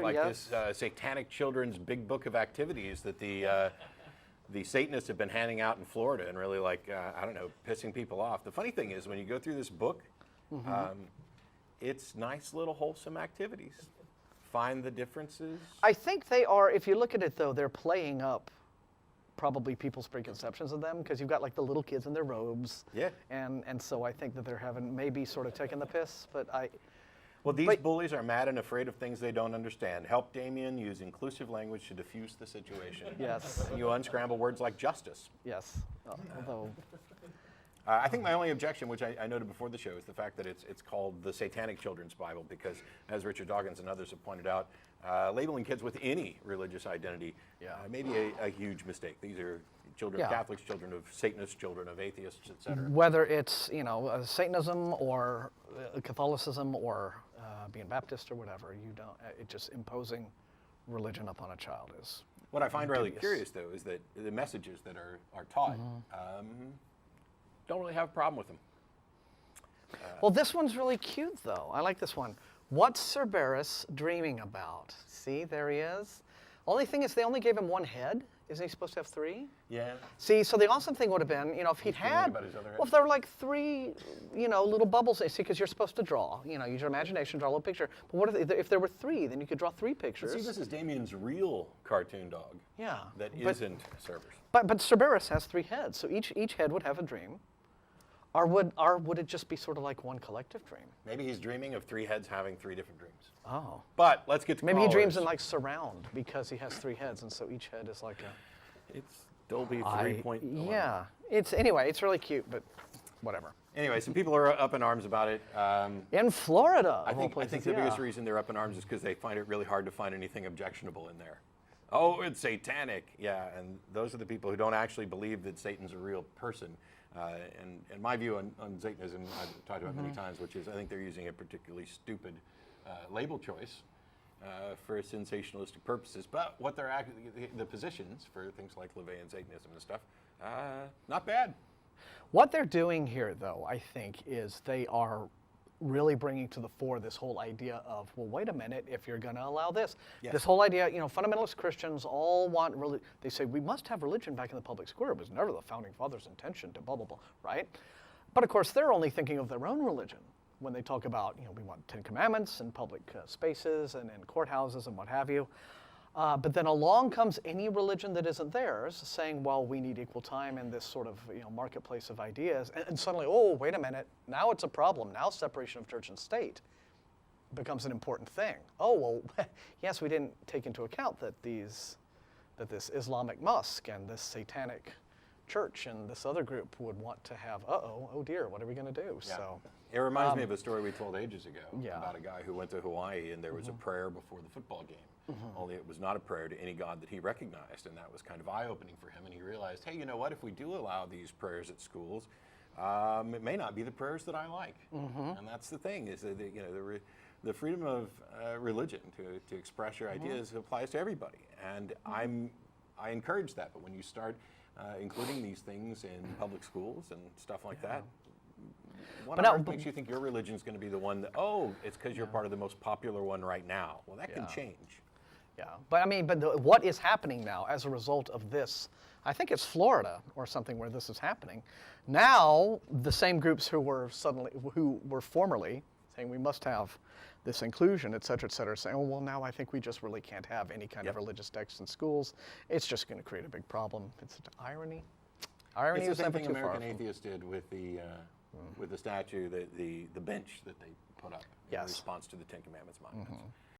Like this Satanic children's big book of activities that the Satanists have been handing out in Florida and really like, I don't know, pissing people off. The funny thing is when you go through this book, it's nice little wholesome activities. Find the differences. I think they are, if you look at it though, they're playing up probably people's preconceptions of them, because you've got like the little kids in their robes. Yeah. And so I think that they're having maybe sort of taken the piss, but Well, these bullies are mad and afraid of things they don't understand. Help Damien use inclusive language to diffuse the situation. Yes. And you unscramble words like justice. Yes. Although I think my only objection, which I noted before the show, is the fact that it's called the Satanic Children's Bible because, as Richard Dawkins and others have pointed out, labeling kids with any religious identity may be a huge mistake. These are children of Catholics, children of Satanists, children of atheists, etc. Whether it's, Satanism or Catholicism or being Baptist or whatever, it just imposing religion upon a child is What I find really curious, though, is that the messages that are taught don't really have a problem with them. Well, this one's really cute, though. I like this one. What's Cerberus dreaming about? See, there he is. Only thing is they only gave him one head. Isn't he supposed to have three? Yeah. See, so the awesome thing would have been, if he'd had, well, if there were like three, little bubbles, see, because you're supposed to draw, use your imagination, draw a little picture. But what if there were three? Then you could draw three pictures. But see, this is Damien's real cartoon dog. Yeah. That isn't Cerberus. But Cerberus has three heads, so each head would have a dream. Or would it just be sort of like one collective dream? Maybe he's dreaming of three heads having three different dreams. Oh. But let's get to Maybe callers. he dreams in like surround because he has three heads, and so each head is like a... It's Dolby 3.1. Yeah. Anyway, it's really cute, but whatever. Anyway, some people are up in arms about it. In Florida, I think the biggest reason they're up in arms is because they find it really hard to find anything objectionable in there. Oh, it's satanic. Yeah, and those are the people who don't actually believe that Satan's a real person. And my view on Satanism, I've talked about many times, which is I think they're using a particularly stupid label choice for sensationalistic purposes. But what they're actually, the positions for things like LaVeyan Satanism and stuff, not bad. What they're doing here, though, I think, is they are really bringing to the fore this whole idea of, well, wait a minute, if you're going to allow this. Yes. This whole idea, fundamentalist Christians all want, they say, we must have religion back in the public square. It was never the Founding Fathers' intention to blah, blah, blah, right? But of course, they're only thinking of their own religion when they talk about, we want 10 Commandments in public spaces and in courthouses and what have you. But then along comes any religion that isn't theirs, saying, well, we need equal time in this sort of marketplace of ideas. And suddenly, oh, wait a minute, now it's a problem. Now separation of church and state becomes an important thing. Oh, well, yes, we didn't take into account that this Islamic mosque and this Satanic church and this other group would want to have, oh dear, what are we going to do? Yeah. So it reminds me of a story we told ages ago about a guy who went to Hawaii and there was a prayer before the football game. Only it was not a prayer to any God that he recognized, and that was kind of eye-opening for him. And he realized, hey, you know what? If we do allow these prayers at schools, it may not be the prayers that I like. And that's the thing is that the freedom of religion to express your ideas applies to everybody, and I encourage that. But when you start including these things in public schools and stuff like that, what on earth makes you think your religion is going to be the one that, it's because you're part of the most popular one right now? Well, that can change. Yeah, but what is happening now as a result of this? I think it's Florida or something where this is happening. Now, the same groups who were formerly saying we must have this inclusion, et cetera, saying, oh, well, now I think we just really can't have any kind of religious texts in schools. It's just going to create a big problem. It's an irony. Irony is the same thing American Atheists did with the statue, the bench that they put up in response to the Ten Commandments monuments.